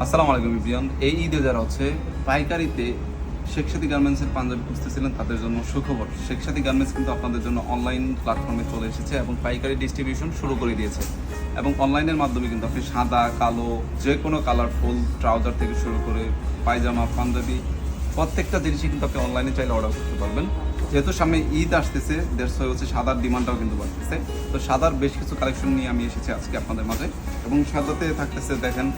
আসসালামু আলাইকুম ইব্রিয়ান। এই ঈদে যারা হচ্ছে পাইকারিতে শেখ সাদী গার্মেন্টসের পাঞ্জাবি খুঁজতেছিলেন তাদের জন্য সুখবর। শেখ সাদী গার্মেন্টস কিন্তু আপনাদের জন্য অনলাইন প্ল্যাটফর্মে চলে এসেছে এবং পাইকারি ডিস্ট্রিবিউশন শুরু করে দিয়েছে। এবং অনলাইনের মাধ্যমে কিন্তু আপনি সাদা, কালো, যে কোনো কালারফুল ট্রাউজার থেকে শুরু করে পায়জামা, পাঞ্জাবি প্রত্যেকটা জিনিসই কিন্তু আপনি অনলাইনে চাইলে অর্ডার করতে পারবেন। যেহেতু সামনে ঈদ আসতেছে, দেড়শো হচ্ছে সাদার ডিমান্ডটাও কিন্তু বাড়তেছে। তো সাদার বেশ কিছু কালেকশন নিয়ে আমি এসেছি আজকে আপনাদের মাঝে। এবং সাদাতে থাকতেছে দেখেন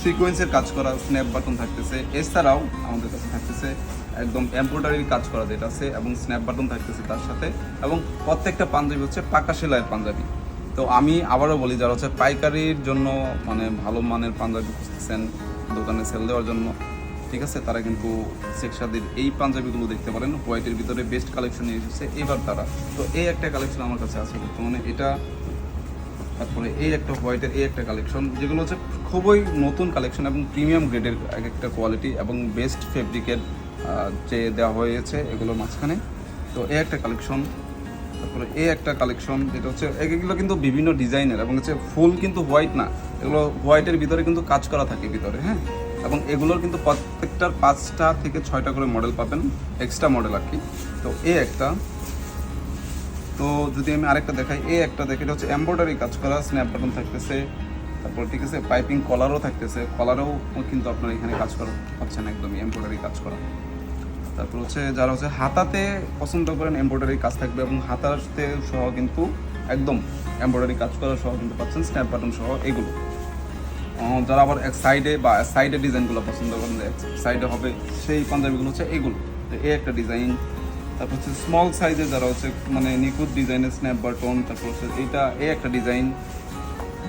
সিকোয়েন্সের কাজ করা স্ন্যাপ বাটন থাকতেছে, এছাড়াও আমাদের কাছে থাকতেছে একদম এমব্রয়ডারির কাজ করা যেটা আছে এবং স্ন্যাপ বাটন থাকতেছে তার সাথে। এবং প্রত্যেকটা পাঞ্জাবি হচ্ছে পাকা সেলাইয়ের পাঞ্জাবি। তো আমি আবারও বলি, যারা হচ্ছে পাইকারির জন্য মানে ভালো মানের পাঞ্জাবি খুঁজতেছেন দোকানে সেল দেওয়ার জন্য, ঠিক আছে, তারা কিন্তু শেখ সাদীর এই পাঞ্জাবিগুলো দেখতে পারেন। হোয়াইটের ভিতরে বেস্ট কালেকশন নিয়ে এসেছে এবার তারা। তো এই একটা কালেকশন আমার কাছে আছে বর্তমানে, এটা। তারপরে এই একটা হোয়াইটের এই একটা কালেকশন, যেগুলো হচ্ছে খুবই নতুন কালেকশন এবং প্রিমিয়াম গ্রেডের এক একটা কোয়ালিটি এবং বেস্ট ফেব্রিকের যে দেওয়া হয়েছে এগুলোর মাঝখানে। তো এই একটা কালেকশন। তারপরে এই একটা কালেকশন, যেটা হচ্ছে এগুলো কিন্তু বিভিন্ন ডিজাইনের এবং হচ্ছে ফুল কিন্তু হোয়াইট না, এগুলো হোয়াইটের ভিতরে কিন্তু কাজ করা থাকে ভিতরে, হ্যাঁ। এবং এগুলোর কিন্তু প্রত্যেকটার 5টা থেকে 6টা করে মডেল পাবেন, এক্সট্রা মডেল আর কি। তো এই একটা। তো যদি আমি আরেকটা দেখাই, এই একটা দেখে, এটা হচ্ছে এমব্রয়ডারি কাজ করা, স্ন্যাপ বাটন থাকতেছে। তারপর ঠিক আছে পাইপিং কলারও থাকতেছে, কলারও কিন্তু আপনার এখানে কাজ করা পাচ্ছেন একদমই এমব্রয়ডারি কাজ করা। তারপর হচ্ছে যারা হচ্ছে হাতাতে পছন্দ করেন এমব্রয়ডারি কাজ থাকবে এবং হাতাতে সহ কিন্তু একদম এমব্রয়ডারি কাজ করা সহ কিন্তু পাচ্ছেন স্ন্যাপ বাটন সহ এগুলো। যারা আবার এক সাইডে বা সাইডে ডিজাইনগুলো পছন্দ করেন, সাইডে হবে সেই পাঞ্জাবিগুলো হচ্ছে এগুলো। তো এই একটা ডিজাইন। তারপর হচ্ছে স্মল সাইজে যারা হচ্ছে মানে নিখুঁত ডিজাইনের স্ন্যাপ বাটন, তারপর হচ্ছে এইটা এই একটা ডিজাইন।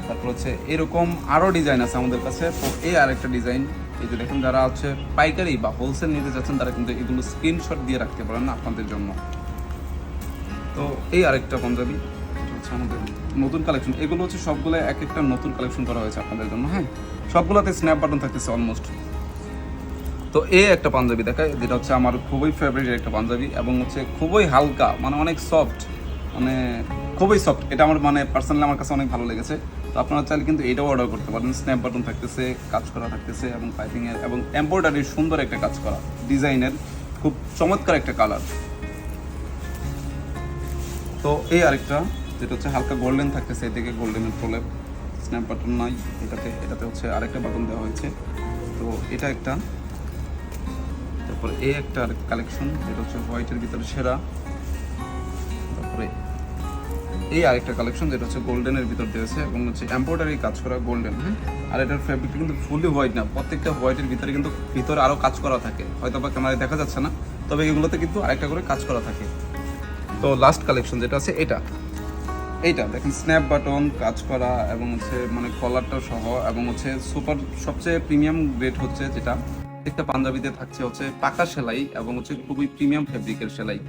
তারপর হচ্ছে এরকম আরও ডিজাইন আছে আমাদের কাছে। তো এই আরেকটা ডিজাইন, এই যে দেখুন, যারা হচ্ছে পাইকারি বা হোলসেল নিতে চাচ্ছেন তারা কিন্তু এগুলো স্ক্রিনশট দিয়ে রাখতে পারেন আপনাদের জন্য। তো এই আরেকটা পাঞ্জাবি, এটা হচ্ছে আমাদের নতুন কালেকশন। এগুলো হচ্ছে সবগুলো এক একটা নতুন কালেকশন করা হয়েছে আপনাদের জন্য, হ্যাঁ। সবগুলোতে স্ন্যাপ বাটন থাকতেছে অলমোস্ট। তো এই একটা পাঞ্জাবি দেখায়, যেটা হচ্ছে আমার খুবই ফেভারিট একটা পাঞ্জাবি এবং হচ্ছে খুবই হালকা, মানে অনেক সফট, মানে খুবই সফট। এটা আমার মানে পার্সোনালি আমার কাছে অনেক ভালো লেগেছে। তো আপনারা চাইলে কিন্তু এটাও অর্ডার করতে পারেন। স্ন্যাপ বাটন থাকতেছে, কাজ করা থাকতেছে এবং পাইপিংয়ের এবং এমব্রয়ডারির সুন্দর একটা কাজ করা ডিজাইনের, খুব চমৎকার একটা কালার। তো এই আরেকটা, যেটা হচ্ছে হালকা গোল্ডেন থাকতেছে, এদিকে গোল্ডেনের প্রলেপ, স্ন্যাপ বাটন নাই এটাতে হচ্ছে আরেকটা বাটন দেওয়া হয়েছে। তো এটা একটা। তারপরে এই একটা কালেকশন, যেটা হচ্ছে হোয়াইটের ভিতরে সেরা। তারপরে এই আরেকটা কালেকশন, যেটা হচ্ছে গোল্ডেনের ভিতর দিয়েছে এবং হচ্ছে এমব্রয়ডারি কাজ করা গোল্ডেন, হ্যাঁ। আর এটার ফ্যাব্রিকটা কিন্তু ফুলি হোয়াইট না, প্রত্যেকটা হোয়াইটের ভিতরে কিন্তু ভিতরে আরও কাজ করা থাকে, হয়তো বা ক্যামেরায় দেখা যাচ্ছে না, তবে এগুলোতে কিন্তু আরেকটা করে কাজ করা থাকে। তো লাস্ট কালেকশন যেটা আছে এইটা দেখেন, স্ন্যাপ বাটন কাজ করা এবং হচ্ছে মানে কলারটা সহ এবং হচ্ছে সুপার সবচেয়ে প্রিমিয়াম গ্রেড হচ্ছে যেটা, একটা পাঞ্জাবিতে থাকছে হচ্ছে পাকা সেলাই এবং হচ্ছে খুবই প্রিমিয়াম ফেব্রিকের সেলাই।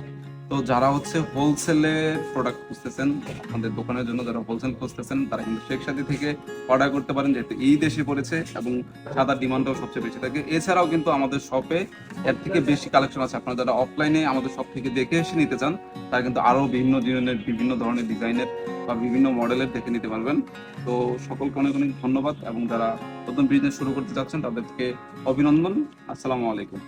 তো যারা হচ্ছে হোলসেলে প্রোডাক্ট খুঁজতেছেন আমাদের দোকানের জন্য, যারা হোলসেল খুঁজতেছেন তারা কিন্তু শেখ সাদী থেকে অর্ডার করতে পারেন, যেহেতু ঈদ এসে পড়েছে এবং সাদার ডিমান্ডটাও সবচেয়ে বেশি থাকে। এছাড়াও কিন্তু আমাদের শপে এর থেকে বেশি কালেকশন আছে। আপনারা যারা অফলাইনে আমাদের শপ থেকে দেখে এসে নিতে চান তারা কিন্তু আরও বিভিন্ন ধরনের ডিজাইনের বা বিভিন্ন মডেলের দেখে নিতে পারবেন। তো সকলকে অনেক অনেক ধন্যবাদ এবং যারা নতুন বিজনেস শুরু করতে চাচ্ছেন তাদেরকে অভিনন্দন। আসসালামু আলাইকুম।